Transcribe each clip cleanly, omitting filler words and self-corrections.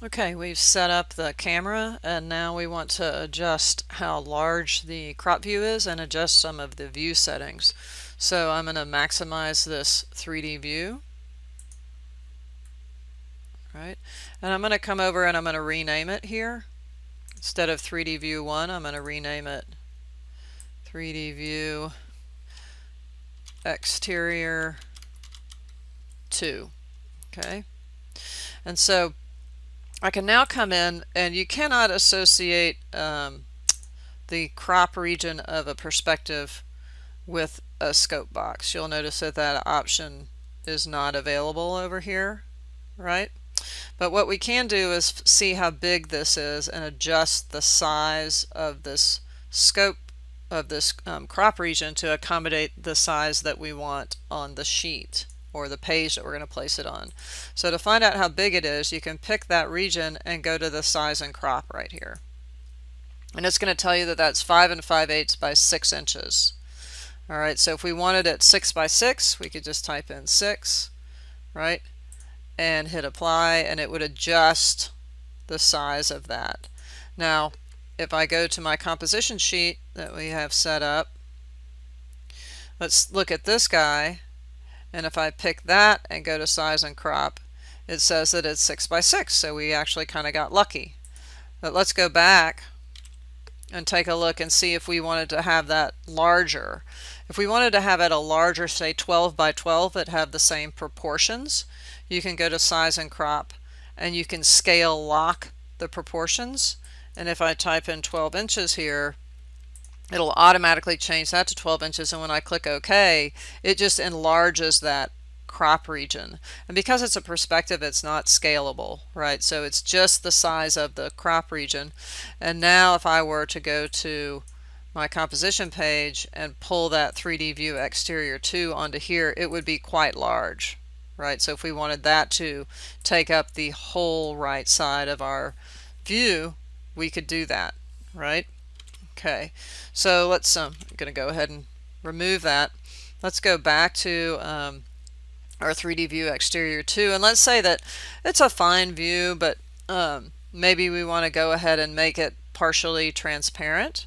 Okay, we've set up the camera and now we want to adjust how large the crop view is and adjust some of the view settings. So I'm going to maximize this 3D view, right? And I'm going to come over and I'm going to rename it here. Instead of 3D view 1, I'm going to rename it 3D view exterior 2. Okay, and so I can now come in, and you cannot associate the crop region of a perspective with a scope box. You'll notice that that option is not available over here, right? But what we can do is see how big this is and adjust the size of this scope of this crop region to accommodate the size that we want on the sheet or the page that we're going to place it on. So to find out how big it is, you can pick that region and go to the size and crop right here. And it's going to tell you that that's 5 5/8 by 6 inches. All right, so if we wanted it 6 by 6, we could just type in 6, right? And hit apply, and it would adjust the size of that. Now, if I go to my composition sheet that we have set up, let's look at this guy, and if I pick that and go to size and crop, it says that it's 6 by 6, so we actually kind of got lucky. But let's go back and take a look and see if we wanted to have that larger. If we wanted to have it a larger, say 12 by 12, that have the same proportions, you can go to size and crop and you can scale lock the proportions. And if I type in 12 inches here, it'll automatically change that to 12 inches, and when I click OK, it just enlarges that crop region. And because it's a perspective, it's not scalable, right? So it's just the size of the crop region. And now if I were to go to my composition page and pull that 3D view exterior 2 onto here, it would be quite large, right? So if we wanted that to take up the whole right side of our view, we could do that, right? Okay, so let's I'm going to go ahead and remove that. Let's go back to our 3D view exterior 2, and let's say that it's a fine view, but maybe we want to go ahead and make it partially transparent,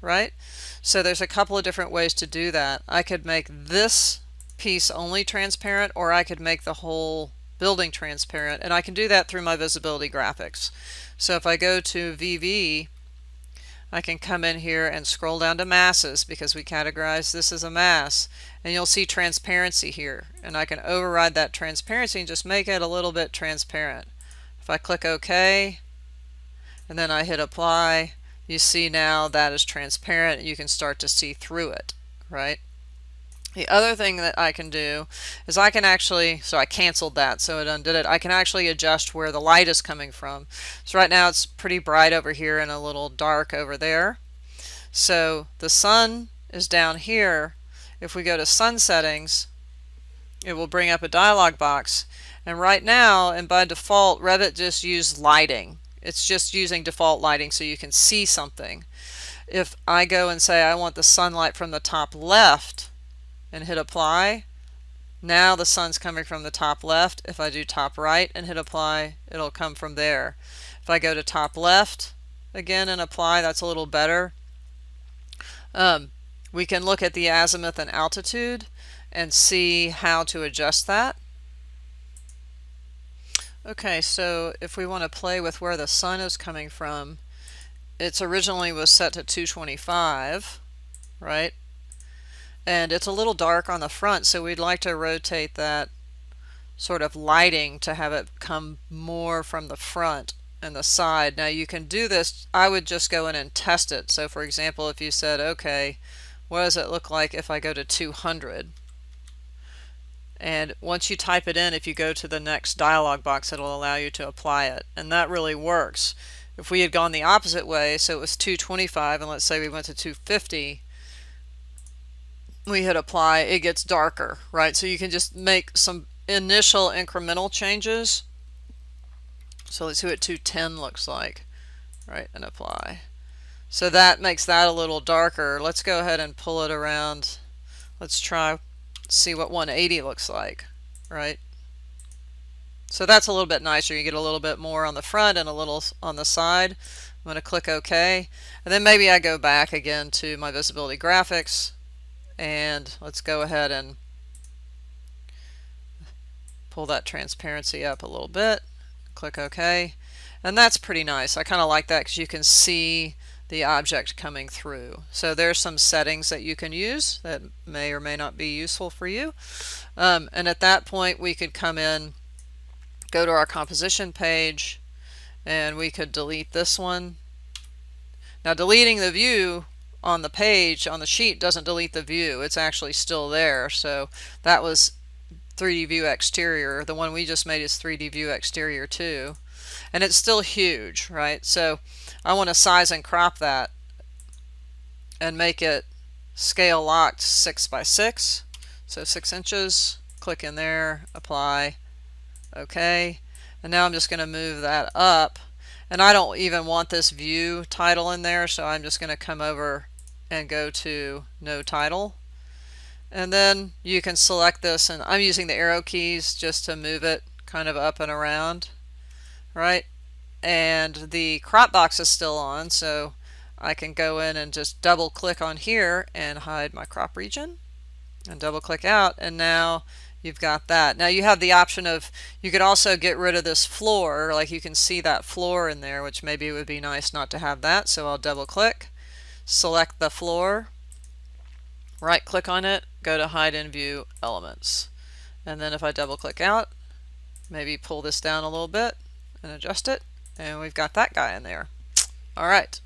right? So there's a couple of different ways to do that. I could make this piece only transparent, or I could make the whole building transparent, and I can do that through my visibility graphics. So if I go to VV, I can come in here and scroll down to masses because we categorize this as a mass, and you'll see transparency here, and I can override that transparency and just make it a little bit transparent. If I click OK and then I hit apply, you see now that is transparent and you can start to see through it, right? The other thing that I can do is I can actually, so I canceled that, so it undid it. I can actually adjust where the light is coming from. So right now it's pretty bright over here and a little dark over there. So the sun is down here. If we go to sun settings, it will bring up a dialog box. And right now, and by default, Revit just used lighting. It's just using default lighting so you can see something. If I go and say I want the sunlight from the top left and hit apply, now the sun's coming from the top left. If I do top right and hit apply, it'll come from there. If I go to top left again and apply, that's a little better. We can look at the azimuth and altitude and see how to adjust that. Okay, so if we want to play with where the sun is coming from, it's originally was set to 225, right? And it's a little dark on the front, so we'd like to rotate that sort of lighting to have it come more from the front and the side. Now you can do this, I would just go in and test it. So for example, if you said, okay, what does it look like if I go to 200? And once you type it in, if you go to the next dialog box, it'll allow you to apply it. And that really works. If we had gone the opposite way, so it was 225, and let's say we went to 250, we hit apply, it gets darker, right? So you can just make some initial incremental changes. So let's see what 210 looks like, right? And apply. So that makes that a little darker. Let's go ahead and pull it around. Let's try see what 180 looks like, right? So that's a little bit nicer. You get a little bit more on the front and a little on the side. I'm going to click OK. And then maybe I go back again to my visibility graphics, and let's go ahead and pull that transparency up a little bit. Click OK. And that's pretty nice. I kind of like that because you can see the object coming through. So there's some settings that you can use that may or may not be useful for you. And at that point we could come in, go to our composition page, and we could delete this one. Now deleting the view on the page, on the sheet, doesn't delete the view. It's actually still there. So that was 3D view exterior. The one we just made is 3D view exterior too. And it's still huge, right? So I want to size and crop that and make it scale locked 6 by 6. So 6 inches. Click in there, apply, OK. And now I'm just going to move that up. And I don't even want this view title in there, so I'm just going to come over and go to no title. And then you can select this, and I'm using the arrow keys just to move it kind of up and around, right? And the crop box is still on, so I can go in and just double click on here and hide my crop region, and double click out, and now you've got that. Now you have the option of, you could also get rid of this floor, like you can see that floor in there, which maybe it would be nice not to have that. So I'll double click, select the floor, right click on it, go to hide in view elements, and then if I double click out, maybe pull this down a little bit and adjust it, and we've got that guy in there. Alright,